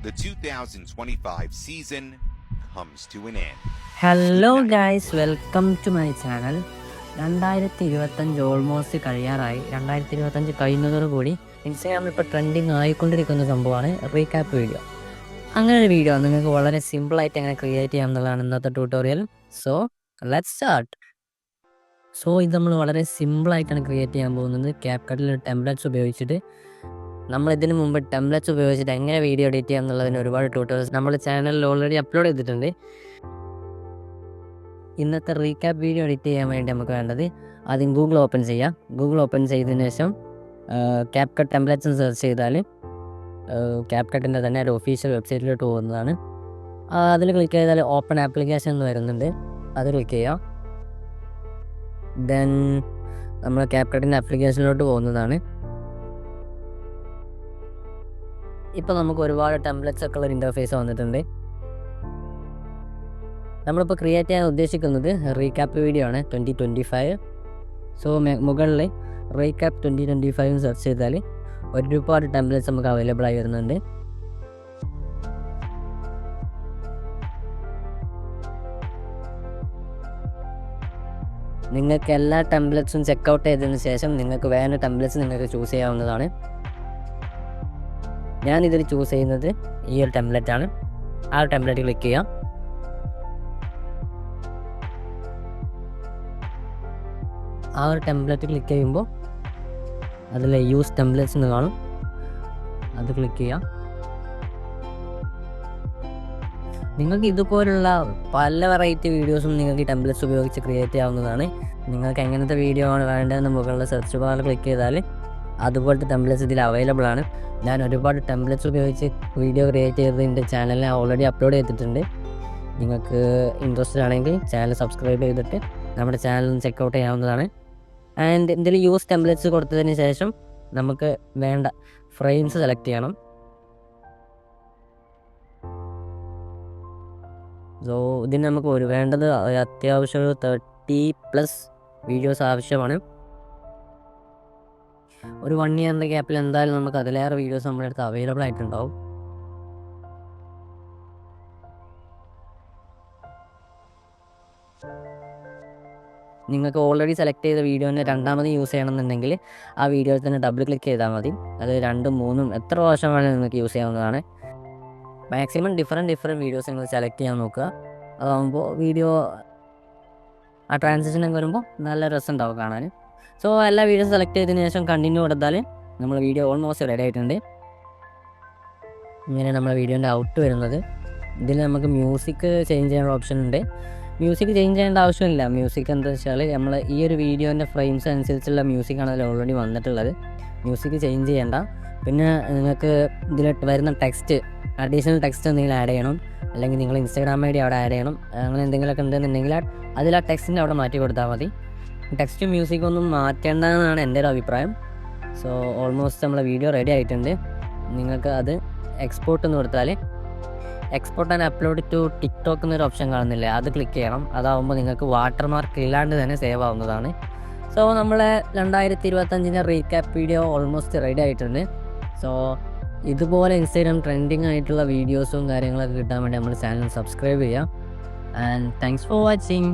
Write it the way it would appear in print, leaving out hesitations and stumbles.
the 2025 season comes to an end. Hello guys, welcome to my channel. 2025 almost കഴിയാറായി. 2025 കഴിയുന്നതോടുകൂടി ഇൻസ്റ്റാഗ്രാമിൽ ഇപ്പോൾ trending ആയിക്കൊണ്ടിരിക്കുന്ന സംഭവമാണ് recap video. അങ്ങനെ ഒരു വീഡിയോ നിങ്ങൾക്ക് വളരെ സിമ്പിളായിട്ട് എങ്ങനെ ക്രിയേറ്റ് ചെയ്യാം എന്നുള്ളതാണ് ഇന്നത്തെ ട്യൂട്ടോറിയൽ. So let's start. ഇത് നമ്മൾ വളരെ സിമ്പിളായിട്ടാണ് ക്രിയേറ്റ് ചെയ്യാൻ പോകുന്നത്. ക്യാപ്കട്ടിൽ ടെംപ്ലേറ്റ്സ് ഉപയോഗിച്ചിട്ട്. നമ്മൾ ഇതിന് മുമ്പ് ടെംപ്ലേറ്റ്സ് ഉപയോഗിച്ചിട്ട് എങ്ങനെ വീഡിയോ എഡിറ്റ് ചെയ്യാം എന്നുള്ളതിന് ഒരുപാട് ട്യൂട്ടോറിയൽസ് നമ്മുടെ ചാനലിൽ ഓൾറെഡി അപ്ലോഡ് ചെയ്തിട്ടുണ്ട്. ഇന്നത്തെ റീക്യാപ്പ് വീഡിയോ എഡിറ്റ് ചെയ്യാൻ വേണ്ടി നമുക്ക് വേണ്ടത് ആദ്യം ഗൂഗിൾ ഓപ്പൺ ചെയ്യാം. ഗൂഗിൾ ഓപ്പൺ ചെയ്തതിന് ശേഷം ക്യാപ്കട്ട് ടെംപ്ലേറ്റ്സ് സെർച്ച് ചെയ്താൽ ക്യാപ്കട്ടിൻ്റെ തന്നെ ഒരു ഒഫീഷ്യൽ വെബ്സൈറ്റിലോട്ട് പോകുന്നതാണ്. അതിൽ ക്ലിക്ക് ചെയ്താൽ ഓപ്പൺ ആപ്ലിക്കേഷൻ എന്ന് വരുന്നുണ്ട്. അത് ക്ലിക്ക് ചെയ്യാം. ദെൻ നമ്മൾ ക്യാപ്കട്ടിൻ്റെ ആപ്ലിക്കേഷനിലോട്ട് പോകുന്നതാണ്. ഇപ്പോൾ നമുക്ക് ഒരുപാട് ടെംപ്ലേറ്റ്സ് ഒക്കെ ഉള്ള ഇൻ്റർഫേസ് വന്നിട്ടുണ്ട്. നമ്മളിപ്പോൾ ക്രിയേറ്റ് ചെയ്യാൻ ഉദ്ദേശിക്കുന്നത് റീക്യാപ്പ് വീഡിയോ ആണ് 2025. മുകളിൽ റീക്യാപ്പ് 2025 സെർച്ച് ചെയ്താൽ ഒരുപാട് ടെംപ്ലേറ്റ്സ് നമുക്ക് അവൈലബിൾ ആയി വരുന്നുണ്ട്. നിങ്ങൾക്ക് എല്ലാ ടെംപ്ലേറ്റ്സും ചെക്കൗട്ട് ചെയ്തതിന് ശേഷം നിങ്ങൾക്ക് വേണ്ട ടെംപ്ലേറ്റ്സ് നിങ്ങൾക്ക് ചൂസ് ചെയ്യാവുന്നതാണ്. ഞാനിതിൽ ചൂസ് ചെയ്യുന്നത് ഈ ഒരു ടെംപ്ലേറ്റ് ആണ്. ആ ഒരു ടെംപ്ലേറ്റ് ക്ലിക്ക് ചെയ്യാം. ആ ഒരു ടെംപ്ലേറ്റ് ക്ലിക്ക് ചെയ്യുമ്പോൾ അതിൽ യൂസ് ടെംപ്ലേറ്റ്സ് എന്ന് കാണും. അത് ക്ലിക്ക് ചെയ്യാം. നിങ്ങൾക്ക് ഇതുപോലുള്ള പല വെറൈറ്റി വീഡിയോസും നിങ്ങൾക്ക് ഈ ടെംപ്ലേറ്റ്സ് ഉപയോഗിച്ച് ക്രിയേറ്റ് ചെയ്യാവുന്നതാണ്. നിങ്ങൾക്ക് എങ്ങനത്തെ വീഡിയോ ആണ് വേണ്ടതെന്ന് മുകളിൽ സെർച്ച് ബാറിൽ ക്ലിക്ക് ചെയ്താൽ അതുപോലത്തെ ടെംപ്ലേറ്റ്സ് ഇതിൽ അവൈലബിൾ ആണ്. ഞാൻ ഒരുപാട് ടെംപ്ലേറ്റ്സ് ഉപയോഗിച്ച് വീഡിയോ ക്രിയേറ്റ് ചെയ്ത് എൻ്റെ ചാനലിൽ ഓൾറെഡി അപ്ലോഡ് ചെയ്തിട്ടുണ്ട്. നിങ്ങൾക്ക് ഇൻട്രസ്റ്റഡ് ആണെങ്കിൽ ചാനൽ സബ്സ്ക്രൈബ് ചെയ്തിട്ട് നമ്മുടെ ചാനൽ ചെക്കൗട്ട് ചെയ്യാവുന്നതാണ്. ആൻഡ് ഇതിൽ യൂസ് ടെംപ്ലേറ്റ്സ് കൊടുത്തതിന് ശേഷം നമുക്ക് വേണ്ട ഫ്രെയിംസ് സെലക്ട് ചെയ്യണം. ഇതിന് നമുക്ക് വേണ്ടത് അത്യാവശ്യം 30+ വീഡിയോസ് ആവശ്യമാണ്. ഒരു 1 ഇയറിൻ്റെ ഗ്യാപ്പിൽ എന്തായാലും നമുക്ക് അതിലേറെ വീഡിയോസ് നമ്മുടെ അടുത്ത് അവൈലബിൾ ആയിട്ടുണ്ടാവും. നിങ്ങൾക്ക് ഓൾറെഡി സെലക്ട് ചെയ്ത വീഡിയോനെ രണ്ടാമത് യൂസ് ചെയ്യണമെന്നുണ്ടെങ്കിൽ ആ വീഡിയോയിൽ തന്നെ ഡബിൾ ക്ലിക്ക് ചെയ്താൽ മതി. അത് 2, 3 എത്ര പ്രാവശ്യം വേണമെങ്കിൽ നിങ്ങൾക്ക് യൂസ് ചെയ്യാവുന്നതാണ്. മാക്സിമം ഡിഫറെൻറ്റ് വീഡിയോസ് നിങ്ങൾ സെലക്ട് ചെയ്യാൻ നോക്കുക. അതാകുമ്പോൾ വീഡിയോ ആ ട്രാൻസിഷനൊക്കെ വരുമ്പോൾ നല്ല രസമുണ്ടാവും കാണാൻ. എല്ലാ വീഡിയോസ് സെലക്ട് ചെയ്തതിന് ശേഷം കണ്ടിന്യൂ കൊടുത്താൽ നമ്മൾ വീഡിയോ ഓൾമോസ്റ്റ് റെഡി ആയിട്ടുണ്ട്. ഇങ്ങനെ നമ്മുടെ വീഡിയോൻ്റെ ഔട്ട് വരുന്നത്. ഇതിൽ നമുക്ക് മ്യൂസിക് ചേഞ്ച് ചെയ്യാനുള്ള ഓപ്ഷൻ ഉണ്ട്. മ്യൂസിക് ചേഞ്ച് ചെയ്യേണ്ട ആവശ്യമില്ല. മ്യൂസിക് എന്താ വെച്ചാൽ നമ്മൾ ഈ ഒരു വീഡിയോൻ്റെ ഫ്രെയിംസ് അനുസരിച്ചുള്ള മ്യൂസിക്കാണ് അതിൽ ഓൾറെഡി വന്നിട്ടുള്ളത്. മ്യൂസിക് ചേഞ്ച് ചെയ്യേണ്ട. പിന്നെ നിങ്ങൾക്ക് ഇതിൽ വരുന്ന ടെക്സ്റ്റ്, അഡീഷണൽ ടെക്സ്റ്റ് എന്തെങ്കിലും ആഡ് ചെയ്യണം, അല്ലെങ്കിൽ നിങ്ങൾ ഇൻസ്റ്റാഗ്രാം ഐ ഡി അവിടെ ആഡ് ചെയ്യണം. അങ്ങനെ എന്തെങ്കിലുമൊക്കെ ഉണ്ടെന്നുണ്ടെങ്കിൽ അതിൽ ആ ടെക്സ്റ്റിൻ്റെ അവിടെ മാറ്റി കൊടുത്താൽ മതി. ടെക്സ്റ്റ് മ്യൂസിക്കൊന്നും മാറ്റേണ്ടതെന്നാണ് എൻ്റെ ഒരു അഭിപ്രായം. ഓൾമോസ്റ്റ് നമ്മളെ വീഡിയോ റെഡി ആയിട്ടുണ്ട്. നിങ്ങൾക്ക് അത് എക്സ്പോർട്ട് എന്ന് കൊടുത്താൽ export and upload to TikTok എന്നൊരു ഓപ്ഷൻ കാണുന്നില്ലേ, അത് ക്ലിക്ക് ചെയ്യണം. അതാവുമ്പോൾ നിങ്ങൾക്ക് വാട്ടർമാർക്ക് ഇല്ലാണ്ട് തന്നെ സേവ് ആവുന്നതാണ്. നമ്മളെ 2025 റീക്യാപ്പ് വീഡിയോ ഓൾമോസ്റ്റ് റെഡി ആയിട്ടുണ്ട്. ഇതുപോലെ ഇൻസ്റ്റാഗ്രാം ട്രെൻഡിങ് ആയിട്ടുള്ള വീഡിയോസും കാര്യങ്ങളൊക്കെ കിട്ടാൻ വേണ്ടി നമ്മുടെ ചാനൽ സബ്സ്ക്രൈബ് ചെയ്യാം. And thanks for watching.